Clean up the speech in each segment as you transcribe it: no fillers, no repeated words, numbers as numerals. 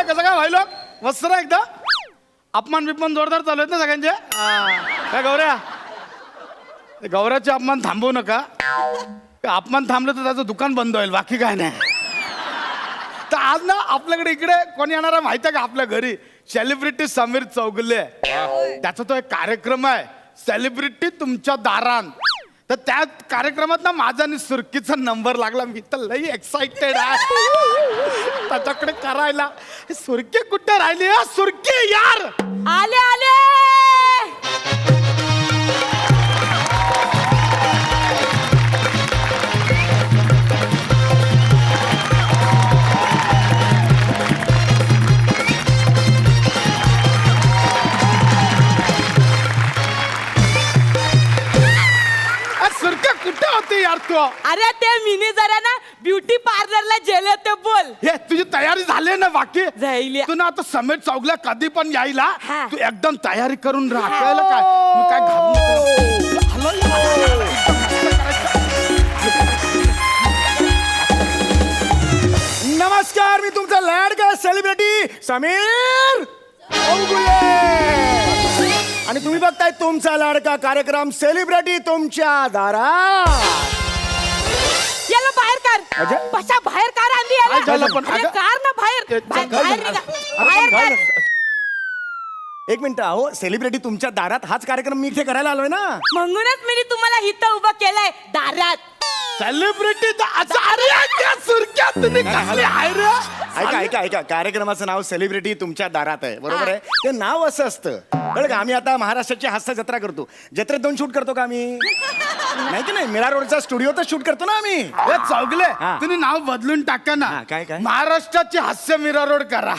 कसं काय व्हायलो मस्त ना एकदा अपमान बिपमान जोरदार चालू आहेत ना सगळ्यांचे काय गौऱ्या गौऱ्याचे अपमान थांबवू नका अपमान थांबलं तर त्याचं दुकान बंद होईल बाकी काय नाही तर आज ना आपल्याकडे इकडे कोणी येणार आहे माहिती आहे का आपल्या घरी सेलिब्रिटी समीर चौगुले त्याचा तो एक कार्यक्रम आहे सेलिब्रिटी तुमच्या दारात तर त्या कार्यक्रमात ना माझा आणि सुरकीचा नंबर लागला मी तर लई एक्साइटेड आहे त्याच्याकडे करायला सुरकी कुठे राहिली सुरकी यार आले आले सुरक्या कुठे होती यार तू अरे ते मिनी जरा ना ब्युटी पार्लरला गेले ते बोल हे तुझी तयारी झाली ना बाकी झाली. तू ना आता समीर चौगला कधी पण यायला हा. तू एकदम तयारी करून राह कळलं काय मग काय घाबरू नको. नमस्कार मी तुमचा लाडका सेलिब्रिटी समीर चौगुले आणि तुम्ही बघताय तुमचा लाडका कार्यक्रम सेलिब्रिटी तुमच्या दारात. याला बाहेर अजय? कार पशा बाहेर कार आणली काय याला झालं पण? अरे अगं- कार ना बाहेर बाहेर निघा. बाहेर कार एक मिनिट अहो सेलिब्रिटी तुमच्या दारात हाच कार्यक्रम मी इथे करायला आलोय ना. म्हणूनच मी तुम्हाला इथं उभं केलंय दारात सेलिब्रिटी सुरक्या तुम्ही कसली आहे रे ऐका ऐका ऐका कार्यक्रमाचं नाव सेलिब्रिटी तुमच्या दारात आहे बरोबर आहे ते नाव असं असतं कळलं का आम्ही आता महाराष्ट्राची हास्य जत्रा करतो जत्रेत 2 शूट करतो का आम्ही नाही की नाही मीरा रोडचा स्टुडिओ तर शूट करतो ना आम्ही हे चौगले हा. तुम्ही नाव बदलून टाका ना हा, काय? महाराष्ट्राची हास्य मीरा रोड करा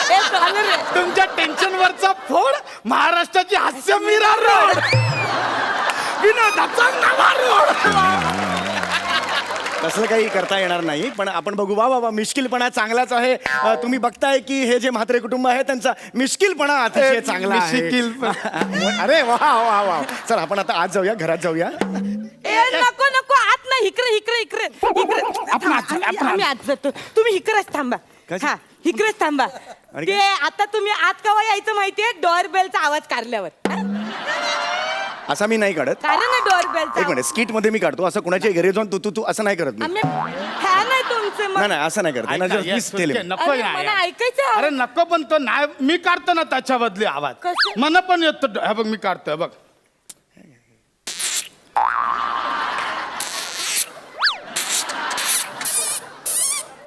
हे चालू रे. तुमच्या टेन्शन वरचा फोड महाराष्ट्राची हास्य मीरा रोड विनोदाचा नवा रोड तसलं काही करता येणार नाही पण आपण बघू वा वा वा मिश्किलपणा चांगलाच आहे तुम्ही बघताय की हे जे म्हात्रे कुटुंब आहे त्यांचा मिश्किलपणा अतिशय चांगला आहे अरे वा वा वा चल आपण आता आज जाऊया घरात जाऊया ए नको नको आत नाही इकडे इकडे इकडे इकडे आपण आत जाऊ, आपण आम्ही आत जातो तुम्ही इकडेच थांबा कशी? हा इकडेच थांबा आणि ते आता तुम्ही आत केव्हा यायचं माहितीये डोअर बेलचा आवाज काढल्यावर असा मी नाही काढत कारण ना डोअर एक बेलचा मिनिट स्किट मध्ये मी काढतो असं कुणाच्या घरी जाऊन तू तू तू असं नाही करत मी आम्ही फॅन आहे तुमचे मग नाही नाही असं नाही करत ऐका, ना, ये, just सुरके, tell him. नको अरे, ना मला यार. ऐकायचं आहे. अरे नको पण तो नाही मी काढतो ना त्याच्या बदली आवाज कसं? मन पण येतो हे बघ मी काढतोय बघ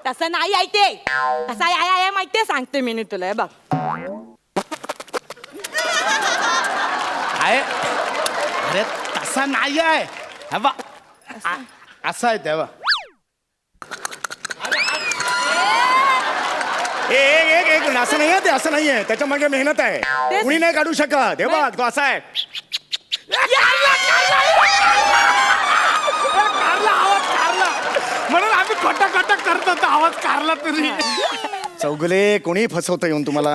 तसं नाही ऐकते तसा आहे माहितीये सांगते मी तुला हे बघ आहे अरे तसा नाही आहे हे बघ असं आहे तेव्हा एक मिनिट असं नाही आहे ते असं नाही आहे त्याच्या मागे मेहनत आहे तेच- कुणी नाही काढू शकत हे बघ तो असा आहे कारला आवाज कारला म्हणून आम्ही खोटा खोटा करतो तो आवाज कारला तरी चौगुले कोणी फसवतं येऊन तुम्हाला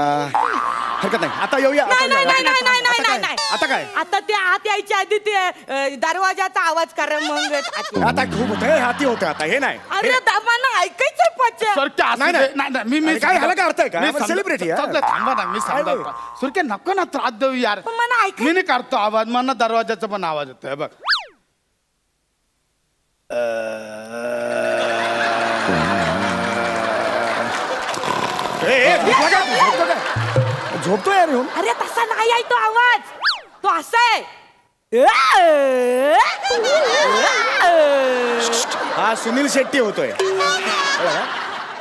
हरकत नाही आता येऊया आता नाही नाही येऊया. नाही नाही नाही आता नाही काय? नाही आता काय आता ते आत यायच्या आधी ते दरवाजाचा आवाज करा मग आत या. आता खूप होतंय हाती होतं आता हे नाही अरे दामानं ऐकायचं पच्च्या सुरक्या असू नाही, दे. नाही. नाही नाही मी अरे काय ह्याला काय अर्थ आहे का? मी आपण समजा- celebrity आहे. चौगले, थांबा ना मी काय समजावतो सुरक्या नको ना त्रास देऊ यार पण मला ऐकायचं मी नाही काढतो आवाज मला दरवाजाचा पण आवाज येतो हे बघ झोपला काय तू? झोपतो काय झोपतो यार येऊन अरे तसा नाही आहे तो आवाज तो असा आहे हा सुनील शेट्टी होतोय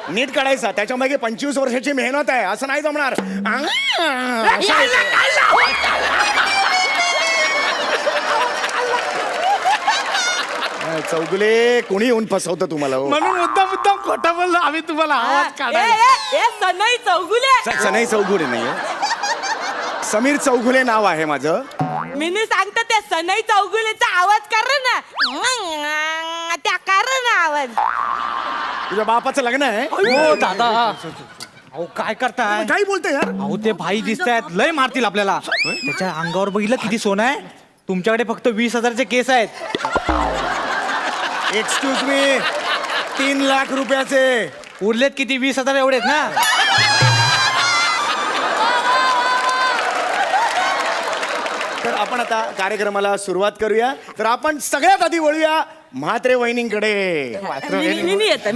नीट काढायचा त्याच्या मागे 25 वर्षाची मेहनत आहे असं नाही जमणार असं आहे. चौगुले कोणी येऊन फसवतं तुम्हाला हो? म्हणून मुद्दाम मुद्दाम खोटा बोललो आम्ही तुम्हाला आवाज काढायला सनई चौगुले सनई चौगुले नाहीये समीर चौगुले नाव आहे माझं मी सांगतो ते सनई चौगुलेचा आवाज कर ना त्या कर ना आवाज तुझ्या बापाचं लग्न आहे हो दादा अहो काय करताय काही बोलतोय यार अहो ते भाई दिसतायत लय मारतील आपल्याला त्याच्या अंगावर बघितलं किती सोनं आहे तुमच्याकडे फक्त 20,000चे केस आहेत एक्सक्यूज मी 3 लाख रुपयाचे उरलेत किती 20,000 एवढेच ना. तर आपण आता कार्यक्रमाला सुरुवात करूया. तर आपण सगळ्यात आधी वळूया म्हात्रे वहिनींकडे. मी नाही येते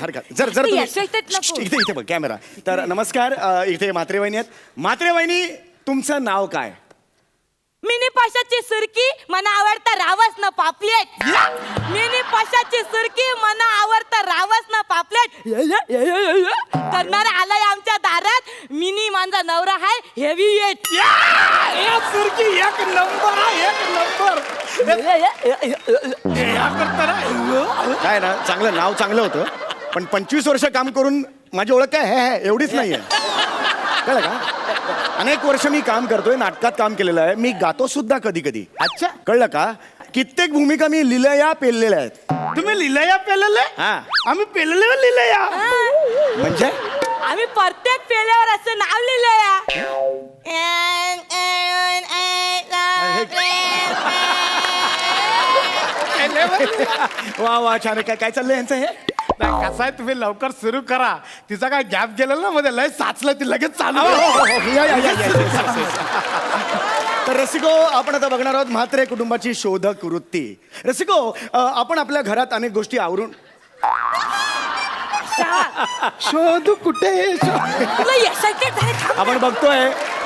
हरकत जर जर तू तुम्ही- यशस्वीत नको. इथे इथे बघ कॅमेरा. तर नमस्कार, इथे म्हात्रे वहिनी आहेत. म्हात्रे वहिनी, तुमचं नाव काय? मिनी पाशाची सुरकी मना आवडता रावस ना पापलेट. मिनी पाशाची सुरकी मना आवडता रावस ना पापलेट. करणारा आलाय आमच्या दारात. मिनी माझा नवरा हाय हेवी वेट. सुरकी एक नंबर, एक नंबर. काय ना, चांगलं नाव चांगलं होतं, पण 25 वर्ष काम करून माझी ओळख काय हे एवढीच नाहीये. कळलं का? अनेक वर्ष मी काम करतोय, नाटकात काम केलेलं आहे, मी गातो सुद्धा कधी कधी. अच्छा, कळलं का? कित्येक भूमिका मी लिहिल्या पेललेल्या आहेत. तुम्ही लिहिलंया पेलेले? हा. आम्ही पेलेले लिहिलंया. म्हणजे आम्ही प्रत्येक पेल्यावर असं नाव लिहिलंय. वा वा, छान आहे. काय काय चाललंय यांचं हे? नाही, कसं आहे, तुम्ही लवकर सुरू करा. तिचा काय गॅप गेलेला ना मध्ये, लय साचलं, ती लगेच चालू हो, हो, आहे. हो, या, या, या, या, या. तर रसिको, आपण आता बघणार आहोत म्हात्रे कुटुंबाची शोधक वृत्ती. रसिको, आपण आपल्या घरात अनेक गोष्टी आवरून शोध कुठे तुला यशाचे झाले थांब.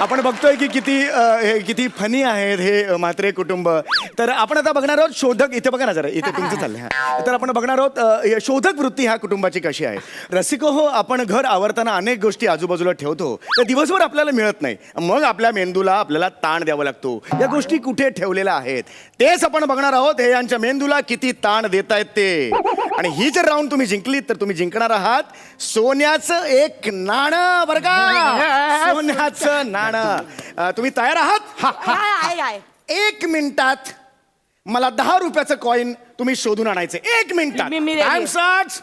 आपण बघतोय की किती फनी आहेत हे म्हात्रे कुटुंब. तर आपण आता बघणार आहोत शोधक. इथे बघा ना जरा, इथे तुमचं चाललंय. हा, तर आपण बघणार आहोत शोधक वृत्ती ह्या कुटुंबाची कशी आहे. रसिको हो, आपण घर आवरताना अनेक गोष्टी आजूबाजूला ठेवतो, तर दिवसभर आपल्याला मिळत नाही. मग आपल्या मेंदूला आपल्याला ताण द्यावा लागतो. या गोष्टी कुठे ठेवलेल्या आहेत तेच आपण बघणार आहोत. हे यांच्या मेंदूला किती ताण देत आहेत ते. आणि ही जर राऊंड तुम्ही जिंकलीत तर तुम्ही जिंकणार आहात सोन्याचं एक नाणं. बरं का? सोन्याचं नाणं. तुम्ही तयार आहात? आहे, आहे. 1 मिनिटात मला 10 रुपयाचं कॉईन तुम्ही शोधून आणायचे. 1 मिनिटात. मी ready. टाइम स्टार्ट्स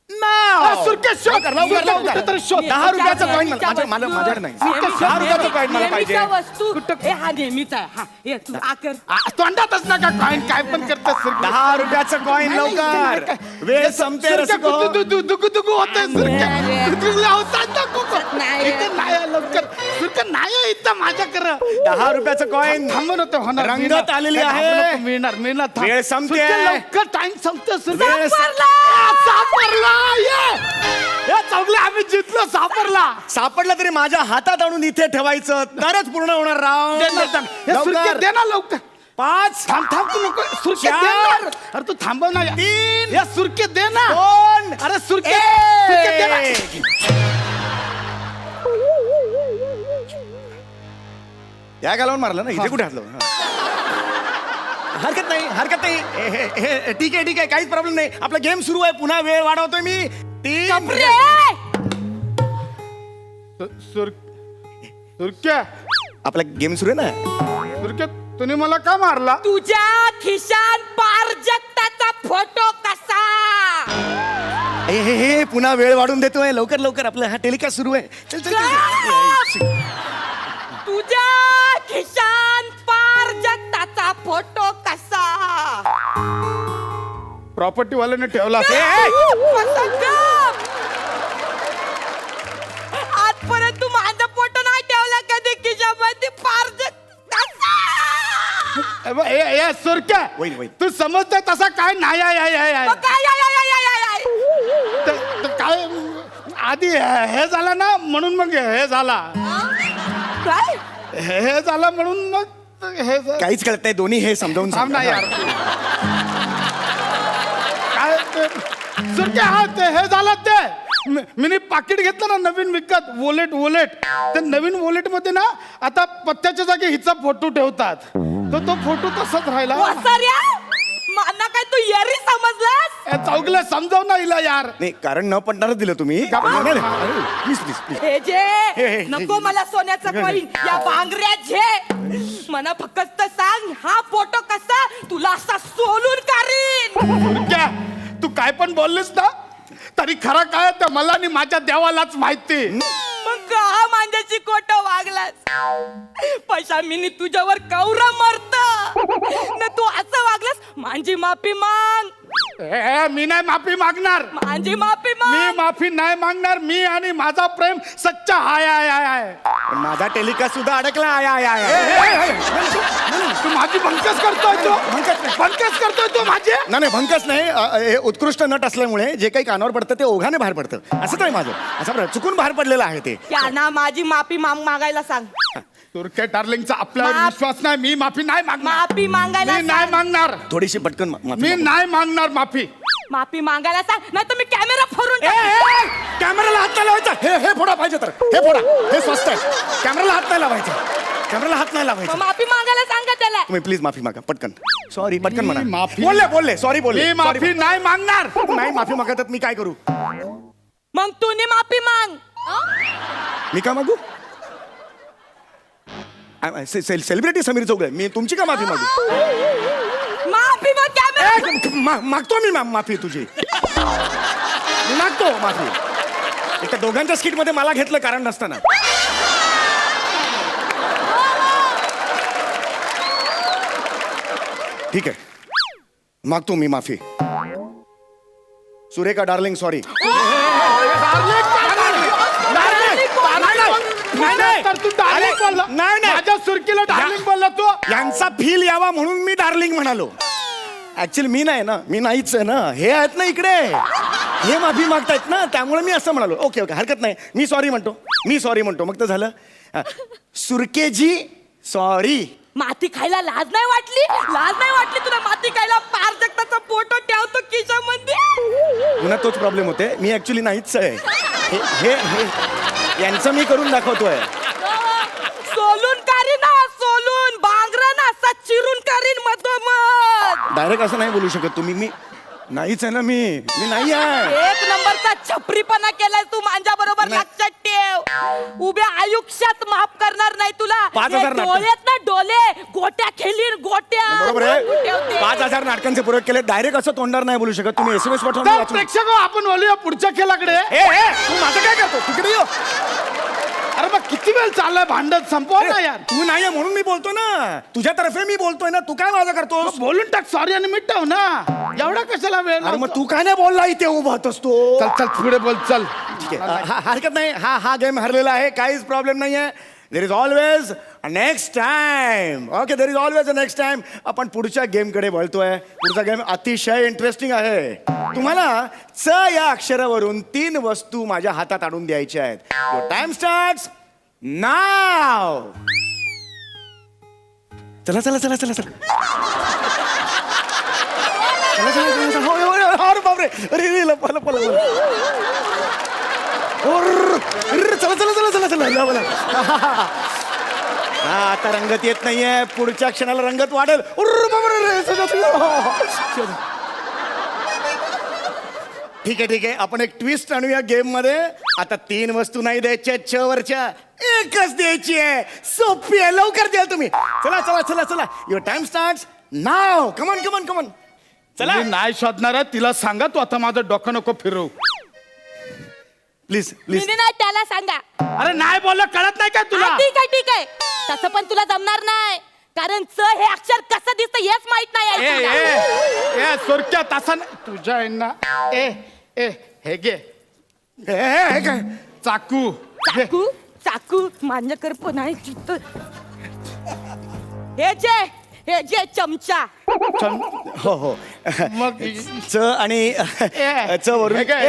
हा, सुरके शोध. लवकर, लवकर, लवकर. कुठेतरी शोध. 10 रुपयाचं कॉईन नेहमीच्या माझ्याकडे नाही. नेहमीच्या 10 रुपयाचं कॉईन मला पाहिजे. नेहमीच्या वस्तू हे हा नेहमीचा आहे. हा हे तू आकर. तोंडातच नका कॉईन, काय पण करतात सुरके. 10 रुपयाचं कॉईन लवकर. वेळ संपते रसिको. दुगु होते नाही. लवकर सुरके नाही इथं माझ्याकडे. 10 रुपयाचं कॉईन थांबून होतं, होणार. रंगत मिळणार. आलेली थांबू आहे. नको, मिळणार मिळणार. थांब. वेळ संपते. सुरके, लवकर टाइम संपते सुरके. वेळ सापडला. ये चौगले, आम्ही जिंकलो. सापडला तरी माझ्या हातात आणून इथे ठेवायचं, तरच पूर्ण होणार राव. सुरके दे ना लवकर. 5 थांब थांब, तू नको. सुरके दे चार. ना. अरे तू थांबव ना. 3 या सुरके दे ना. 2 अरे सुरके दे ना. 1. या घालवून मारलं ना, इथे कुठे हसलो? हरकत नाही. ठीक आहे, काहीच प्रॉब्लेम नाही. आपला गेम सुरू आहे. पुन्हा वेळ वाढवतोय मी. 3 सुरके, आपला गेम सुरू आहे ना. सुरके, तुम्ही मला का मारला? तुझ्या खिशात पारजक्ताचा फोटो कसा? हे पुन्हा वेळ वाढून देतोय. लवकर आपलं हा टेलिकास्ट सुरू आहे. चल. तुझ्या खिशात पारजक्ताचा फोटो कसा? प्रॉपर्टी वाल्याने ठेवला. आजपर्यंत तू माझा फोटो नाही ठेवला कधी खिशामध्ये. पारजक्ताचा. सुरके, वैन. तू समजतोय तसा काय नाही आहे. मग काय? काय आधी हे झालं ना, म्हणून मग हे झाला. काय? हे झालं म्हणून मग हे काहीच कळत नाही. दोन्ही हे समजावून थांब ना सांगा. यार. काय ते सुरके, हा ते हे झालं ते. मी पाकिट घेतलं ना नवीन विकत, वॉलेट. ते नवीन वॉलेट मध्ये ना आता पत्त्याच्या जागी हिचा फोटो ठेवतात. तो फोटो तसाच राहिला. वसाऱ्या, मला काय तू येरी समजलास? चौगले समजाव ना हिला यार. नाही, कारण न पडणार दिलं तुम्ही. प्लीज. हे जे नको मला सोन्याचं कॉईन. या बांगड्या जे मला फक्त सांग, हा फोटो कसा तुला असा सोलून काढीन. सुरक्या, तू काय पण बोललीस ना, तरी खरं काय ते मला आणि माझ्या देवालाच माहिती. मग का माझ्याशी खोटं वागलास? पैसा मिनी तुझ्यावर कौरा मरत. ना तू असं वागलास माझी माफी माग. मी नाही माफी मागणार. माझी माफी मी माग. माफी नाही मागणार. मी आणि माझा प्रेम सच्चा आहे. पण माझा टेलिकास्ट सुद्धा अडकला आहे. तू माझी भंकस करतोय तू. भंकस करतोय तू माझी. नाही भंकस नाही. हे उत्कृष्ट नट असल्यामुळे जे काही कानावर पडतं ते ओघाने बाहेर पडतं. असं नाही माझं. असं चुकून बाहेर पडलेलं आहे ते. त्यांना माझी माफी मागायला सांग. तुर्के डार्लिंगचा आपल्यावर विश्वास नाही. मी माफी नाही मागणार. माफी मागायला मी नाही सांग. मागणार. थोडीशी पटकन माफी मी मागू. नाही मागणार माफी. माफी मागायला सांग नाही तर मी कॅमेरा फोडून टाकेन. कॅमेराला हात नाही लावायचा. हे फोडा पाहिजे तर हे फोडा. हे स्वस्त आहे. कॅमेराला हात नाही लावायचा. कॅमेराला हात नाही लावायचा. मग माफी मागायला सांगा त्याला. तुम्ही प्लीज माफी मागा पटकन. सॉरी पटकन म्हणा. माफी- बोलले सॉरी बोलले. मी माफी नाही मागणार. नाही माफी मागतात मी काय करू. मग तू माफी माग. मी का मागू. सेलिब्रिटी समीर चौगले मी तुमची का माफी मागू. माफी मग कॅमेरा. मागतो मी माफी तुझी. मी मागतो माफी. एका दोघांच्या स्किट मध्ये मला घेतलं कारण नसताना. ठीक आहे मागतो मी माफी. Surekha darling sorry. माझ्या सुरकीला डार्लिंग बोलला तू. यांचा फील यावा म्हणून मी डार्लिंग म्हणालो. ऍक्च्युली मी नाही ना. मी नाहीच आहे ना. हे आहेत ना इकडे. हे माफी मागतायत ना त्यामुळे मी असं म्हणालो. ओके हरकत नाही. मी सॉरी म्हणतो मग तर झालं. सुरकेजी सॉरी. माती खायला लाज नाही वाटली तुला. माती खायला पार जगताचा फोटो ठेवतो खिशामध्ये. पुन्हा तोच प्रॉब्लेम होते. मी ऍक्च्युली नाहीच आहे. हे यांचं मी करून दाखवतोय. सोलून सोलून बांगरा ना असा चिरून करीन मधोमध. डायरेक्ट असं नाही बोलू शकत तुम्ही. मी नाहीच आहे ना. मी नाही आहे. एक नंबरचा छपरीपणा केलाय तू माझ्या बरोबर. लक्षात ठेव. उभ्या आयुष्यात माफ करणार नाही तुला. 5,000 नाटकं. डोळ्यात ना डोले गोट्या खेळीन गोट्या. बरोबर आहे. ठेवते. 5,000 नाटकांचे प्रयोग केले. डायरेक्ट असं तोंडावर नाही बोलू शकत तुम्ही. SMS पाठवा मी तर वाचून. प्रेक्षक आपण बोलूया पुढच्या खेळाकडे. तू माझं काय करतो तिकडे ये. अरे मग किती वेळ चाललाय भांडत संपव ना यार. तू नाही आहे म्हणून मी बोलतो ना. तुझ्यातर्फे मी बोलतोय ना. तू काय माझं करतोस. मग बोलून टाक सॉरी आणि मिटाव ना. एवढा कशाला वेळ अरे मग तू काय नाही बोलला इथे उभा होतोस तू. चल चल पुढे बोल चल. ठीक आहे. हरकत नाही. हा गेम हरलेला आहे. काहीच प्रॉब्लेम नाही आहे. There is always a next time. Okay there is always a next time. आपण पुढच्या गेम कडे वळतोय. पुढचा गेम अतिशय इंटरेस्टिंग आहे. तुम्हाला च या अक्षरावरून 3 वस्तू माझ्या हातात आणून द्यायच्या आहेत. युअर टाइम स्टार्ट्स नाव. चला चला चला चला चला. अरे बापरे. अरे लपा लपा लपा. चला चला चला चला चला बोला. हा आता रंगत येत नाहीये. पुढच्या क्षणाला रंगत वाढेल. ठीक आहे आपण एक ट्विस्ट आणूया गेम मध्ये. आता 3 वस्तू नाही द्यायच्या. च वरच्या एकच द्यायची आहे. सोपी आहे. लवकर द्याल तुम्ही. चला चला चला चला. युअर टाइम स्टार्ट्स नाव. कमन कमन कमन. चला मी नाही शोधणार आहे. तिला सांगा तू आता माझं डोकं नको फिरवू. Please please. मी नाही त्याला सांगा. अरे नाही बोललं कळत नाही काय तुला. ठीक आहे तसं पण तुला जमणार नाही. कारण च हे अक्षर कसं दिसतं हेच माहित नाही ए आहे ए तुला. ए सुरक्या तसा नाही. तुझ्या आहे ना. ए ए हे घे हे काय. चाकू. चाकू माझ्याकडे पण आहे चित्त. हे जे चमचा. हो हो. मग च आणि च वरून हे काय?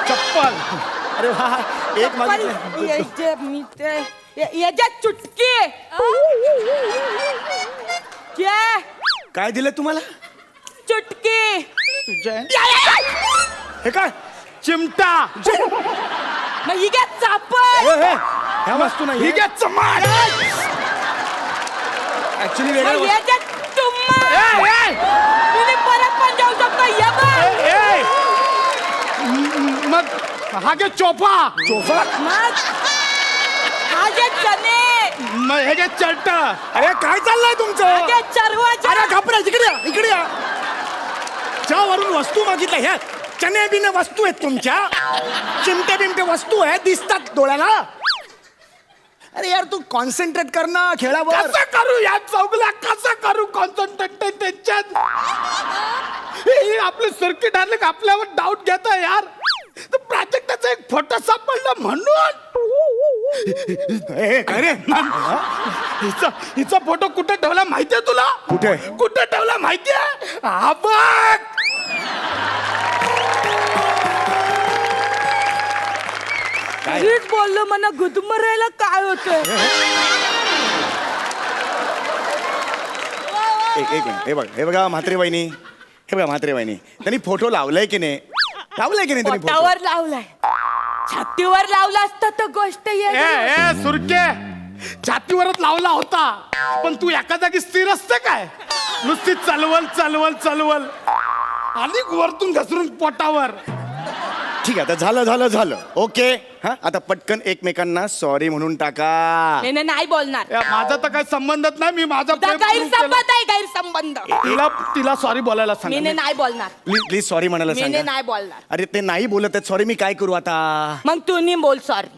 चप्पल. अरे वा. एक मागितलं. ये जे चुटकी. काय दिलं तुम्हाला. चुटकी. तुझ्या हे काय. चिमटा. मग ही घ्या चापल. ह्या वस्तू नाही. ही घे चमाट. ऍक्च्युली मग वेगळं. हे जे टुम्मा. ए, ए. तुम्ही परत पण जाऊ शकता. ये बघ. ए, मग हा घे चोपा. चोफा. मग हा जे चने. मग हे घे चलट. अरे काय चाललंय तुमचं. हे चरवाच्या. अरे घाबरा. इकडे या इकडे या. च्या वरून वस्तू मागितल्या. ह्या चने बिने वस्तू आहेत तुमच्या. चिमटे बिमटे वस्तू आहेत दिसतात डोळ्याला. अरे यार तू कॉन्सन्ट्रेट कर ना खेळावर. कसं करू या चौगला, कसं करू कॉन्सन्ट्रेट त्यांच्यात? हे आपले सर्किट आले का आपल्यावर डाऊट घेता यार. तर प्राजक्ताचा एक फोटो सापडला म्हणून. काय रे? हिचा फोटो कुठे ठेवला माहितीये तुला? कुठे? कुठे ठेवला माहितीये? हा बघ. तरीच बोललो मला गुदमरायला काय होतंय. एक मिनिट हे बघा म्हात्रे वहिनी, हे बघा म्हात्रे वहिनी, त्यांनी फोटो लावलाय की नाही? लावलाय की नाही त्यांनी फोटो? पोटावर लावलाय, छातीवर लावला असता तर गोष्ट ए सुरके, छातीवरच लावला होता पण तू एका जागी स्थिर असते काय? नुसती चलवल चलवल चलवल आणि वरतून घसरून पोटावर. ठीक आहे, आता झालं ओके. हा आता पटकन एकमेकांना सॉरी म्हणून टाका. नाही बोलणार. माझा तर काही संबंधच नाही. मी माझा प्रेम सुरू केलं. गैरसंबंध आहे, गैरसंबंध. तिला सॉरी बोलायला मी सांग. नाही बोलणार. प्लीज सॉरी म्हणायला मी सांगा. नाही बोलणार. अरे ते नाही बोलत आहेत सॉरी, मी काय करू आता? मग तू नाही बोल सॉरी.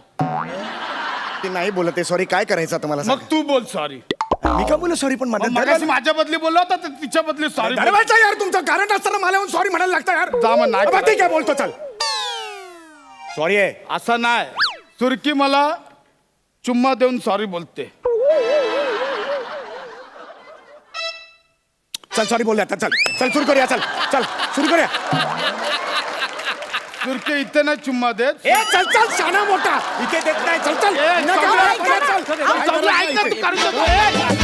ते नाही बोलत आहे सॉरी, काय करायचं आता मला मग सांगा. तू बोल सॉरी. मी का बोलू सॉरी? पण मगाशी माझ्या बदली बोलला होता तर तिच्या बदली सॉरी. दरवाजा यार, तुमचं कारण असताना मला येऊन सॉरी म्हणायला लागतं यार. जा मग, नाही बाबा, ठीक आहे बोलतो, चल सॉरी आहे. असं नाही. सुरकी मला चुम्मा देऊन सॉरी बोलते. चल सॉरी बोलूया आता, चल सुरू करूया, चल सुरू करूया. सुरके इथे नाही चुम्मा देत. ए चल शाना मोठा इथे देत नाही. चल ए, न चौगला, का- चल. चौगला, ऐक ना, तू करू नको. ए,